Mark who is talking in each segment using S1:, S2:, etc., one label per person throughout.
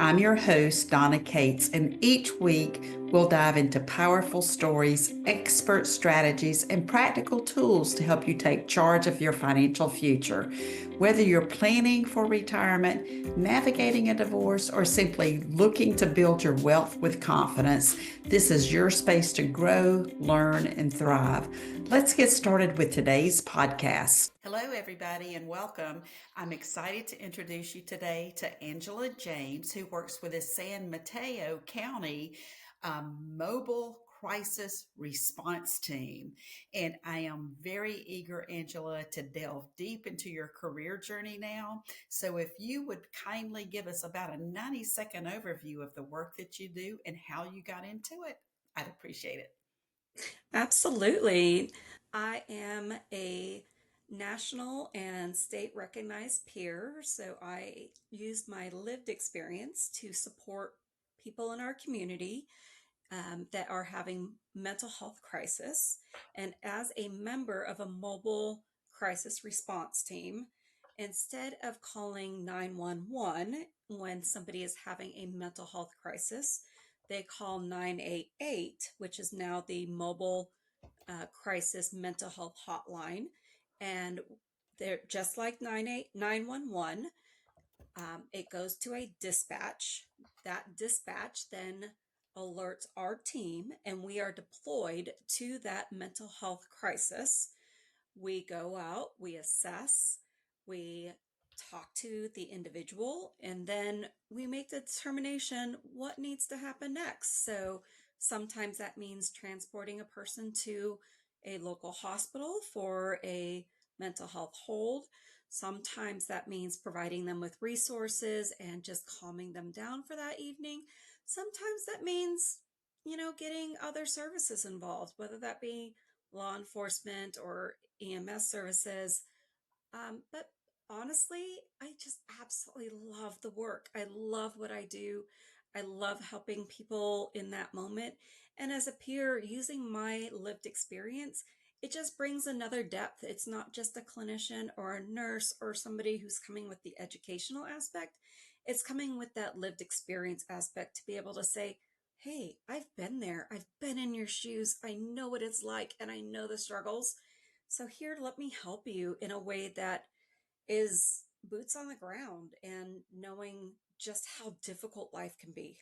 S1: I'm your host, Donna Cates, and each week we'll dive into powerful stories, expert strategies, and practical tools to help you take charge of your financial future. Whether you're planning for retirement, navigating a divorce, or simply looking to build your wealth with confidence, this is your space to grow, learn, and thrive. Let's get started with today's podcast. Hello, everybody, and welcome. I'm excited to introduce you today to Angela James, who works with the San Mateo County Mobile Crisis Response Team. And I am very eager, Angela, to delve deep into your career journey now. So, if you would kindly give us about a 90-second overview of the work that you do and how you got into it, I'd appreciate it.
S2: Absolutely. I am a national and state recognized peer, so I used my lived experience to support people in our community that are having mental health crisis. And as a member of a mobile crisis response team, instead of calling 911 when somebody is having a mental health crisis, they call 988, which is now the mobile crisis mental health hotline. And they're just like 911. It goes to a dispatch. That dispatch then alerts our team, and we are deployed to that mental health crisis. We go out, we assess, we talk to the individual, and then we make the determination what needs to happen next. So sometimes that means transporting a person to a local hospital for a mental health hold. Sometimes that means providing them with resources and just calming them down for that evening. Sometimes that means, getting other services involved, whether that be law enforcement or EMS services. But honestly, I just absolutely love the work. I love what I do. I love helping people in that moment. And as a peer, using my lived experience, it just brings another depth. It's not just a clinician or a nurse or somebody who's coming with the educational aspect. It's coming with that lived experience aspect to be able to say, hey, I've been there. I've been in your shoes. I know what it's like and I know the struggles. So here, let me help you in a way that is boots on the ground and knowing just how difficult life can be.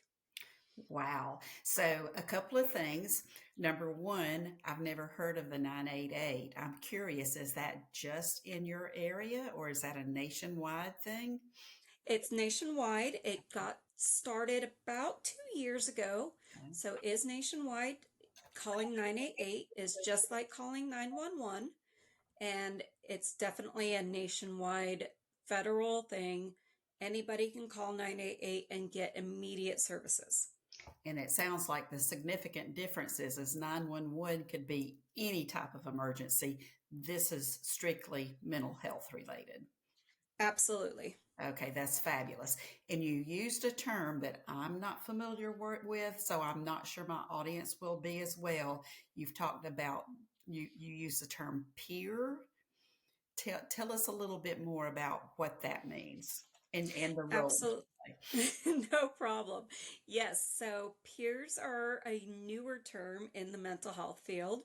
S1: Wow. So, a couple of things. Number one, I've never heard of the 988. I'm curious, is that just in your area or is that a nationwide thing?
S2: It's nationwide. It got started about 2 years ago, so is nationwide. Calling 988 is just like calling 911, and it's definitely a nationwide federal thing. Anybody can call 988 and get immediate services.
S1: And it sounds like the significant difference is 911 could be any type of emergency. This is strictly mental health related.
S2: Absolutely.
S1: Okay, that's fabulous. And you used a term that I'm not familiar with, so I'm not sure my audience will be as well. You've talked about you use the term peer. Tell us a little bit more about what that means and the role.
S2: Absolutely. No problem. Yes, so peers are a newer term in the mental health field.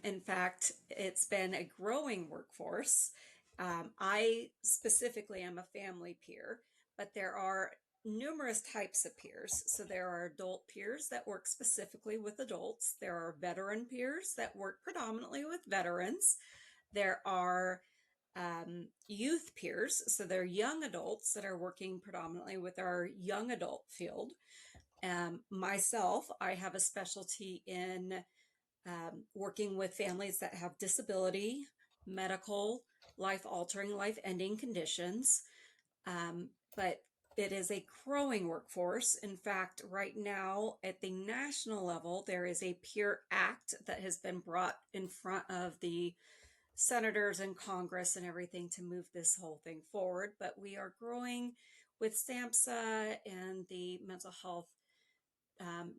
S2: In fact, it's been a growing workforce. I specifically am a family peer, but there are numerous types of peers. So there are adult peers that work specifically with adults. There are veteran peers that work predominantly with veterans. There are youth peers, so they're young adults that are working predominantly with our young adult field. Myself, I have a specialty in working with families that have disability, medical, life altering, life ending conditions. But it is a growing workforce. In fact, right now at the national level, there is a Peer Act that has been brought in front of the senators and Congress and everything to move this whole thing forward. But we are growing with SAMHSA and the mental health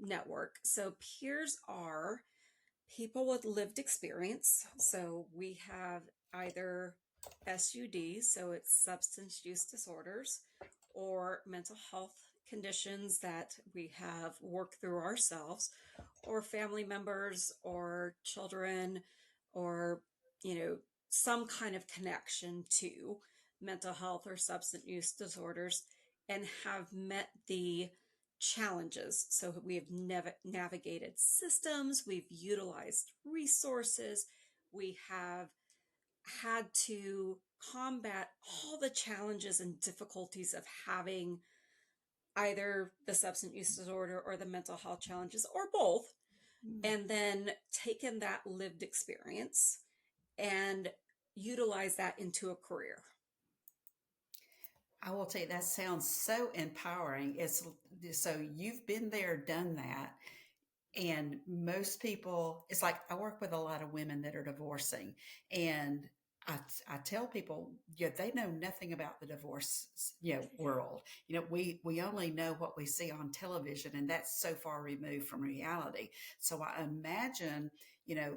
S2: network. So peers are people with lived experience. So we have either SUD, so it's substance use disorders, or mental health conditions that we have worked through ourselves, or family members, or children, or, you know, some kind of connection to mental health or substance use disorders, and have met the challenges. So we have never navigated systems, we've utilized resources, we have had to combat all the challenges and difficulties of having either the substance use disorder or the mental health challenges or both,
S1: Mm.
S2: and then taken that lived experience and utilize that into a career.
S1: I will tell you, that sounds so empowering. It's so you've been there, done that. And most people, it's like I work with a lot of women that are divorcing, and I tell people, yeah, they know nothing about the divorce, world. We only know what we see on television, and that's so far removed from reality. So I imagine, you know,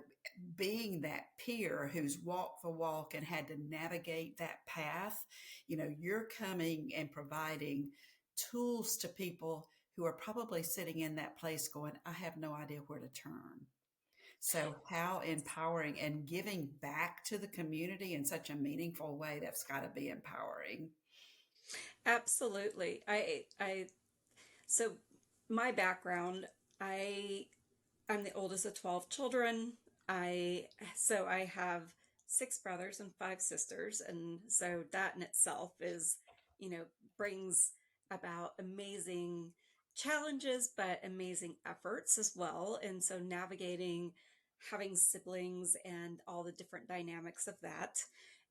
S1: being that peer who's walked the walk and had to navigate that path, you're coming and providing tools to people who are probably sitting in that place going, I have no idea where to turn. So, how empowering and giving back to the community in such a meaningful way, that's got to be empowering.
S2: Absolutely. So my background, I I'm the oldest of 12 children. I have six brothers and five sisters, and so that in itself is, you know, brings about amazing challenges but amazing efforts as well. And so navigating having siblings and all the different dynamics of that.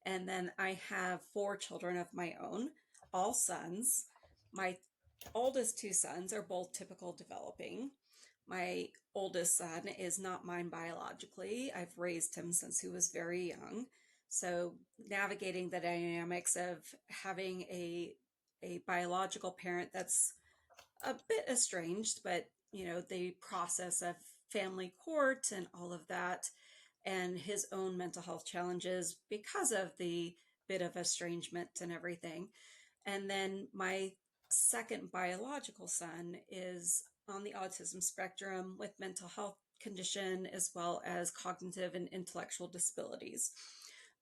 S2: And then I have four children of my own, all sons. My oldest two sons are both typical developing. My oldest son is not mine biologically. I've raised him since he was very young. So navigating the dynamics of having a biological parent that's a bit estranged, but the process of family court and all of that, and his own mental health challenges because of the bit of estrangement and everything. And then my second biological son is on the autism spectrum with mental health condition as well as cognitive and intellectual disabilities.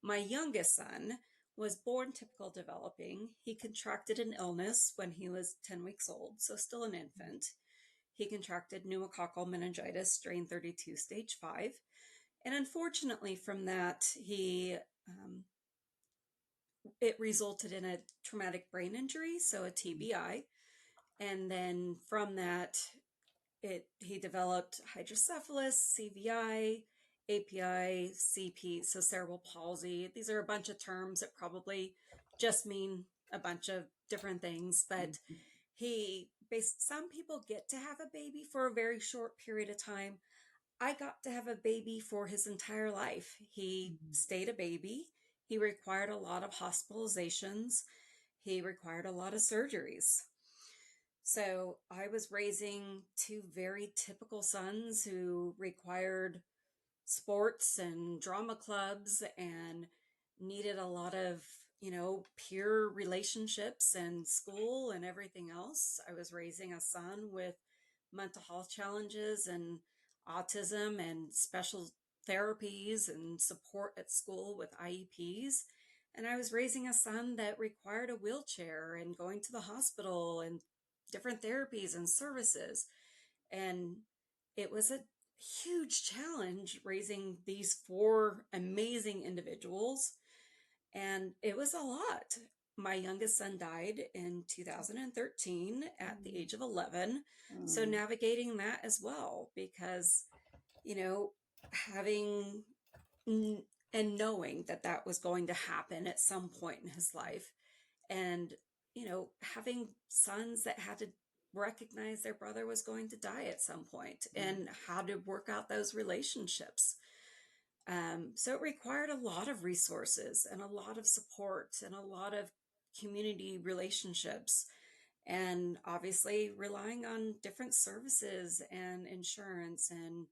S2: My youngest son was born typical developing. He contracted an illness when he was 10 weeks old, so still an infant. He contracted pneumococcal meningitis, strain 32, stage 5. And unfortunately, from that, it resulted in a traumatic brain injury, so a TBI. And then from that, he developed hydrocephalus, CVI, API, CP, so cerebral palsy. These are a bunch of terms that probably just mean a bunch of different things, but some people get to have a baby for a very short period of time. I got to have a baby for his entire life. He stayed a baby. He required a lot of hospitalizations. He required a lot of surgeries. So I was raising two very typical sons who required sports and drama clubs and needed a lot of, peer relationships and school and everything else. I was raising a son with mental health challenges and autism and special therapies and support at school with IEPs. And I was raising a son that required a wheelchair and going to the hospital and different therapies and services. And it was a huge challenge raising these four amazing individuals. And it was a lot. My youngest son died in 2013 at the age of 11. So
S1: Mm.
S2: navigating that as well, because, you know, having and knowing that that was going to happen at some point in his life, and having sons that had to recognize their brother was going to die at some point and how to work out those relationships. So it required a lot of resources and a lot of support and a lot of community relationships, and obviously relying on different services and insurance and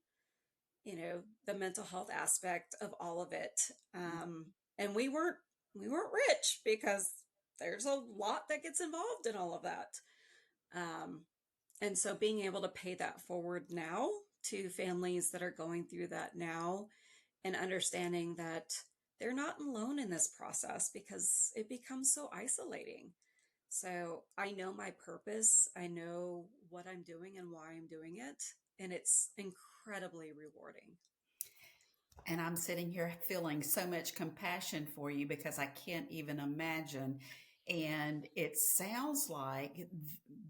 S2: the mental health aspect of all of it. And we weren't rich because there's a lot that gets involved in all of that. Um, and so being able to pay that forward now to families that are going through that now, and understanding that they're not alone in this process because it becomes so isolating. So I know my purpose, I know what I'm doing and why I'm doing it, and it's incredibly rewarding.
S1: And I'm sitting here feeling so much compassion for you because I can't even imagine. And it sounds like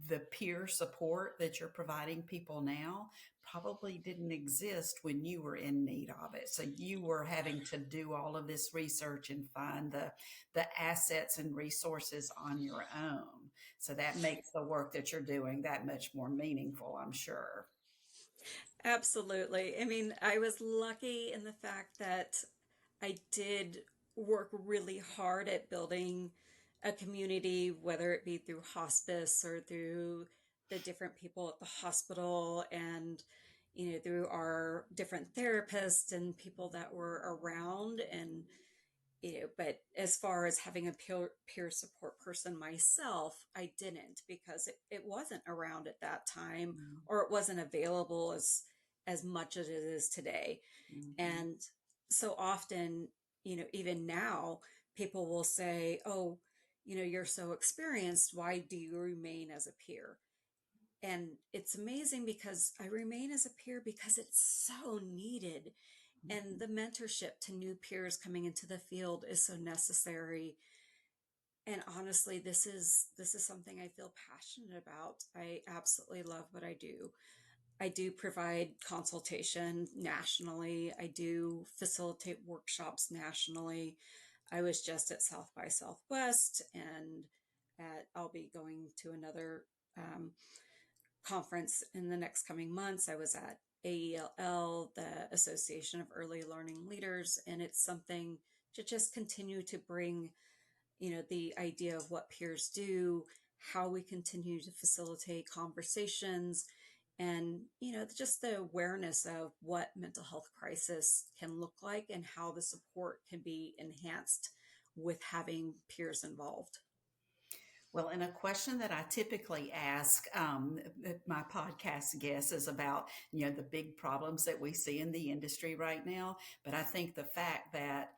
S1: the peer support that you're providing people now probably didn't exist when you were in need of it. So you were having to do all of this research and find the assets and resources on your own. So that makes the work that you're doing that much more meaningful, I'm sure.
S2: Absolutely. I mean, I was lucky in the fact that I did work really hard at building a community, whether it be through hospice or through the different people at the hospital, and through our different therapists and people that were around. And but as far as having a peer support person myself, I didn't, because it wasn't around at that time, or it wasn't available as much as it is today.
S1: Mm-hmm.
S2: And so often, even now, people will say, oh, you're so experienced, why do you remain as a peer? And it's amazing because I remain as a peer because it's so needed. And
S1: Mm-hmm.
S2: the mentorship to new peers coming into the field is so necessary. And honestly, this is something I feel passionate about. I absolutely love what I do. I do provide consultation nationally. I do facilitate workshops nationally. I was just at South by Southwest, and I'll be going to another um, conference in the next coming months. I was at AELL, the Association of Early Learning Leaders, and it's something to just continue to bring, the idea of what peers do, how we continue to facilitate conversations, and, just the awareness of what mental health crisis can look like and how the support can be enhanced with having peers involved.
S1: Well, and a question that I typically ask my podcast guests is about, the big problems that we see in the industry right now. But I think the fact that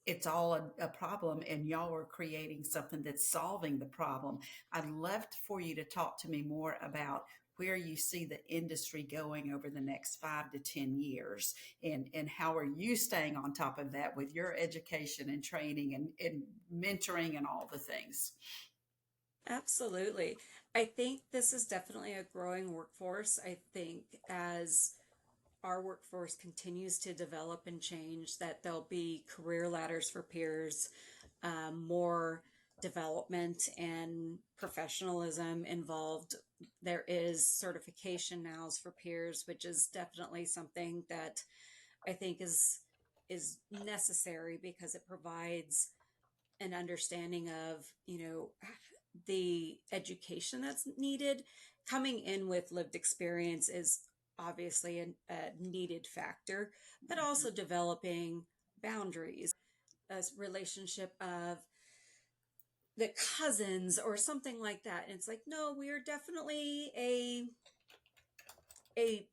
S1: it's all a problem and y'all are creating something that's solving the problem. I'd love for you to talk to me more about where you see the industry going over the next 5 to 10 years, and how are you staying on top of that with your education and training and mentoring and all the things.
S2: Absolutely. I think this is definitely a growing workforce. I think as our workforce continues to develop and change, that there'll be career ladders for peers, more development and professionalism involved. There is certification nows for peers, which is definitely something that I think is necessary because it provides an understanding of, the education that's needed. Coming in with lived experience is obviously a needed factor, but also developing boundaries, a relationship of the cousins or something like that. And it's like, no, we are definitely a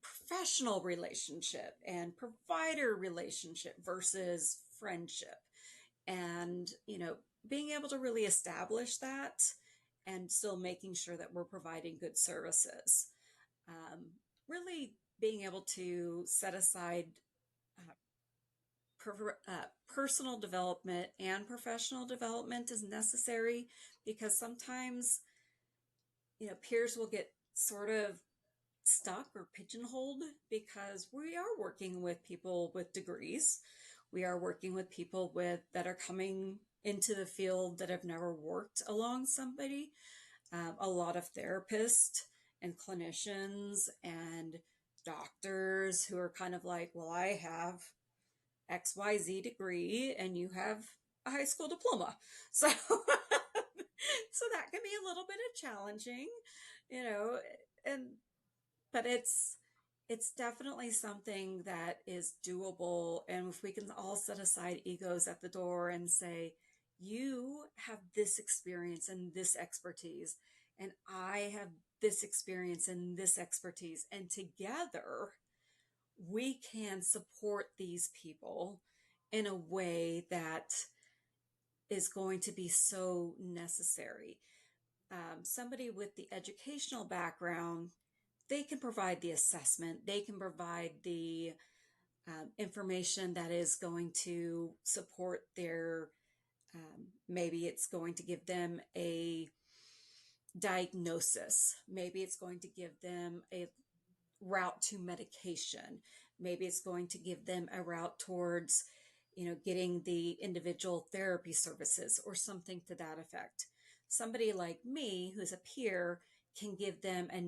S2: professional relationship and provider relationship versus friendship. And being able to really establish that, and still making sure that we're providing good services. um, really being able to set aside uh, personal development and professional development is necessary, because sometimes peers will get sort of stuck or pigeonholed because we are working with people with degrees. We are working with people that are coming into the field that have never worked along somebody. A lot of therapists and clinicians and doctors who are kind of like, well, I have XYZ degree and you have a high school diploma. So so that can be a little bit of challenging, you know, and but it's definitely something that is doable. And if we can all set aside egos at the door and say, you have this experience and this expertise, and I have this experience and this expertise, and together we can support these people in a way that is going to be so necessary. Somebody with the educational background, they can provide the assessment, they can provide the information that is going to support their, maybe it's going to give them a diagnosis, maybe it's going to give them a route to medication, maybe it's going to give them a route towards, getting the individual therapy services or something to that effect. Somebody like me who's a peer can give them a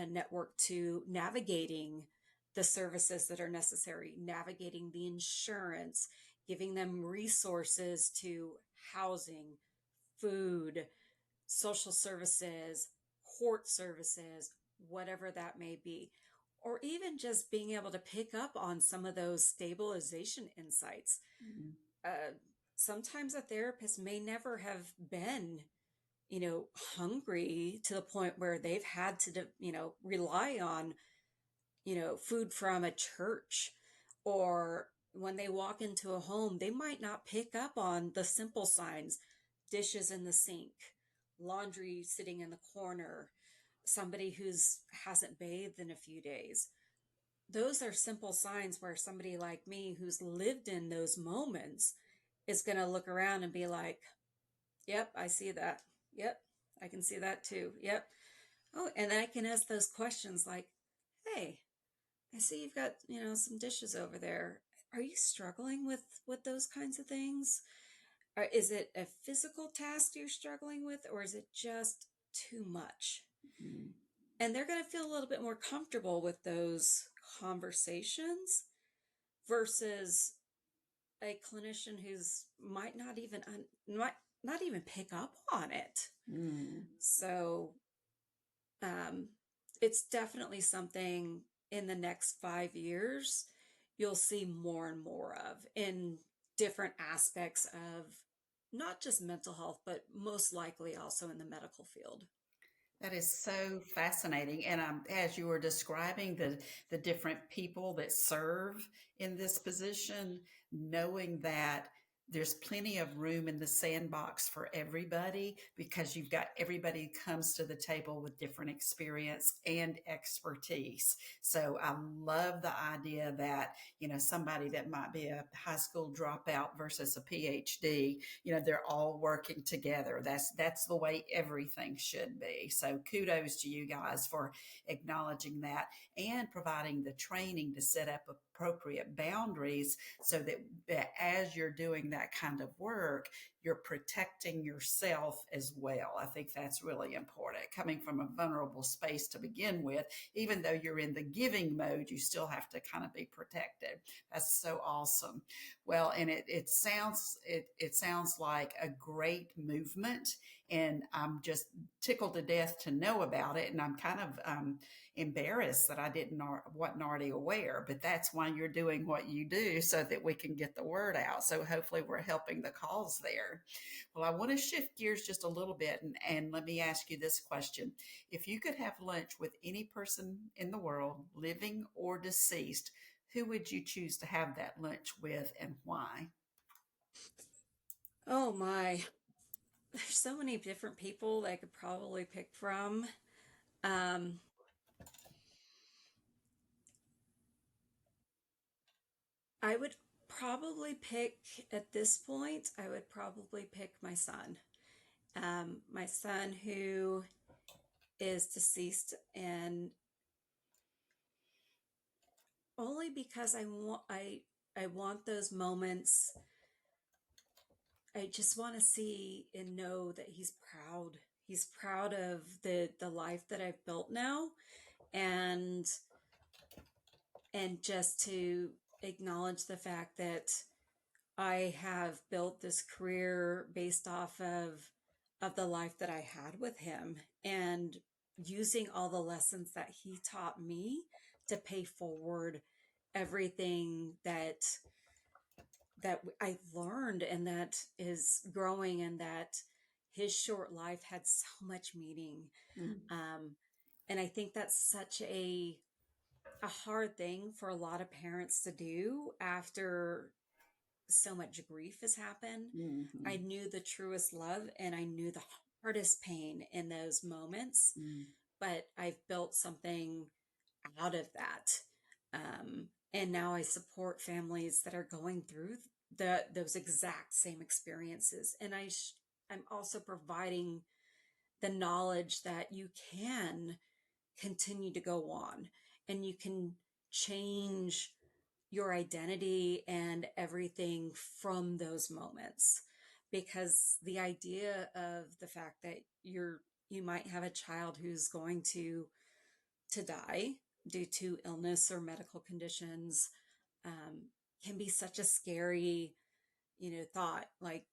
S2: network to navigating the services that are necessary, navigating the insurance, giving them resources to housing, food, social services, court services, whatever that may be. Or even just being able to pick up on some of those stabilization insights.
S1: Mm.
S2: Uh, Sometimes a therapist may never have been, hungry to the point where they've had to, rely on, food from a church. Or when they walk into a home, they might not pick up on the simple signs: dishes in the sink, laundry sitting in the corner, somebody who's hasn't bathed in a few days. Those are simple signs where somebody like me who's lived in those moments is going to look around and be like, yep, I see that. Yep, I can see that too. Yep. Oh, and I can ask those questions like, hey, I see you've got, some dishes over there. Are you struggling with those kinds of things? Or is it a physical task you're struggling with, or is it just too much?
S1: Mm.
S2: And they're going to feel a little bit more comfortable with those conversations versus a clinician who's might not even might not even pick up on it.
S1: Mm.
S2: So um, it's definitely something in the next 5 years you'll see more and more of in different aspects of not just mental health, but most likely also in the medical field.
S1: That is so fascinating. And as you were describing the different people that serve in this position, knowing that there's plenty of room in the sandbox for everybody because you've got everybody comes to the table with different experience and expertise. So I love the idea that, somebody that might be a high school dropout versus a PhD, they're all working together. That's the way everything should be. So kudos to you guys for acknowledging that and providing the training to set up appropriate boundaries so that as you're doing that kind of work, you're protecting yourself as well. I think that's really important. Coming from a vulnerable space to begin with, even though you're in the giving mode, you still have to kind of be protected. That's so awesome. Well, and it sounds like a great movement, and I'm just tickled to death to know about it. And I'm kind of embarrassed that I wasn't already aware. But that's why you're doing what you do, so that we can get the word out. So hopefully we're helping the cause there. Well, I want to shift gears just a little bit, and let me ask you this question: if you could have lunch with any person in the world, living or deceased, who would you choose to have that lunch with, and why?
S2: Oh my, there's so many different people that I could probably pick from. Um, I would probably pick, at this point, I would probably pick my son. My son who is deceased, and only because I want those moments. I just want to see and know that he's proud. He's proud of the life that I've built now, and just to acknowledge the fact that I have built this career based off of the life that I had with him, and using all the lessons that he taught me to pay forward everything that I learned, and that is growing, and that his short life had so much meaning.
S1: Mm.
S2: Um, And I think that's such a hard thing for a lot of parents to do after so much grief has happened. I
S1: Mm-hmm.
S2: knew the truest love and I knew the hardest pain in those moments,
S1: Mm.
S2: but I've built something out of that. And now I support families that are going through those exact same experiences. And I'm also providing the knowledge that you can continue to go on and you can change your identity and everything from those moments, because the idea of the fact that you might have a child who's going to die due to illness or medical conditions, um, can be such a scary, thought. Like,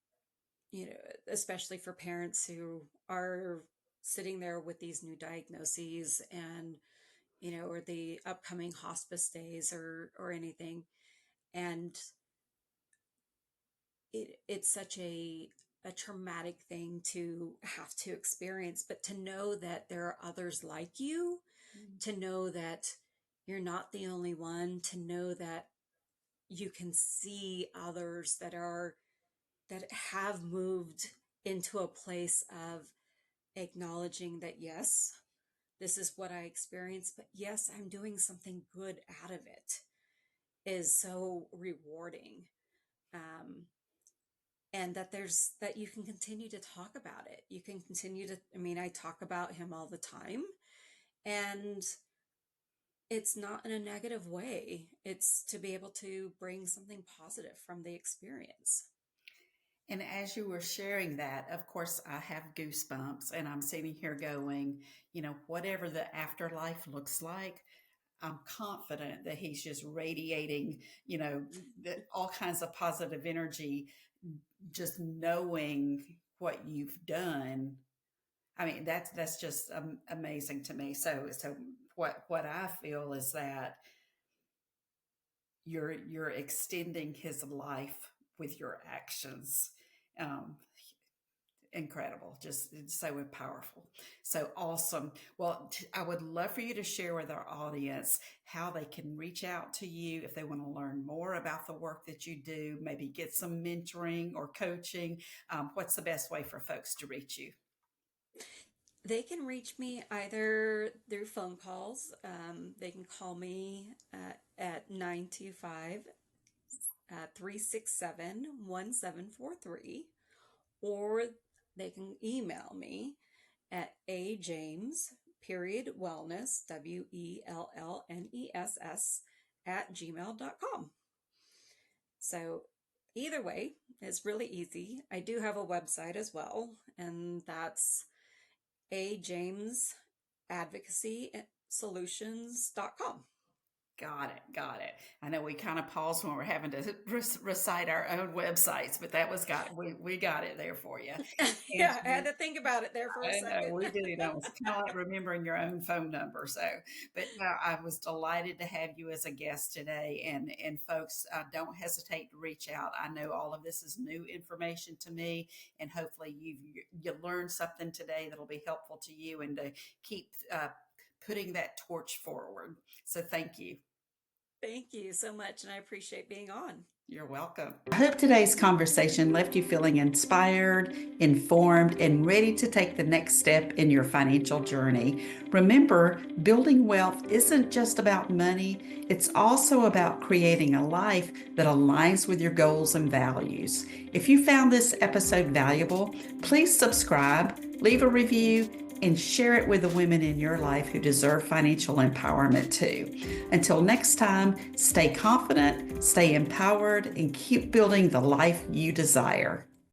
S2: especially for parents who are sitting there with these new diagnoses and, or the upcoming hospice days or anything. And it's such a traumatic thing to have to experience, but to know that there are others like you, to know that you're not the only one, to know that you can see others that have moved into a place of acknowledging that, yes, this is what I experienced, but yes, I'm doing something good out of it, is so rewarding. Um, and that you can continue to talk about it. You can continue to, I mean, I talk about him all the time, and it's not in a negative way. It's to be able to bring something positive from the experience.
S1: And as you were sharing that, of course, I have goosebumps and I'm sitting here going, whatever the afterlife looks like, I'm confident that he's just radiating, all kinds of positive energy, just knowing what you've done. I mean, that's just amazing to me. So what I feel is that you're extending his life with your actions. Um, Incredible, just so powerful, so awesome. Well, I would love for you to share with our audience how they can reach out to you if they want to learn more about the work that you do, maybe get some mentoring or coaching. What's the best way for folks to reach you?
S2: They can reach me either through phone calls. They can call me at 925 367 1743, or they can email me at ajames period wellness wellness @gmail.com. So either way, it's really easy. I do have a website as well, and that's ajamesadvocacysolutions.com.
S1: Got it. Got it. I know we kind of paused when we're having to recite our own websites, but that was we got it there for you. And
S2: Yeah, I had to think about it there for a
S1: I know
S2: second.
S1: we do. It's kind of like remembering your own phone number. So, but no, I was delighted to have you as a guest today. And folks, don't hesitate to reach out. I know all of this is new information to me, and hopefully you learned something today that'll be helpful to you and to keep putting that torch forward. So, thank you.
S2: Thank you so much, and I appreciate being on.
S1: You're welcome. I hope today's conversation left you feeling inspired, informed, and ready to take the next step in your financial journey. Remember, building wealth isn't just about money, it's also about creating a life that aligns with your goals and values. If you found this episode valuable, please subscribe, leave a review, and share it with the women in your life who deserve financial empowerment too. Until next time, stay confident, stay empowered, and keep building the life you desire.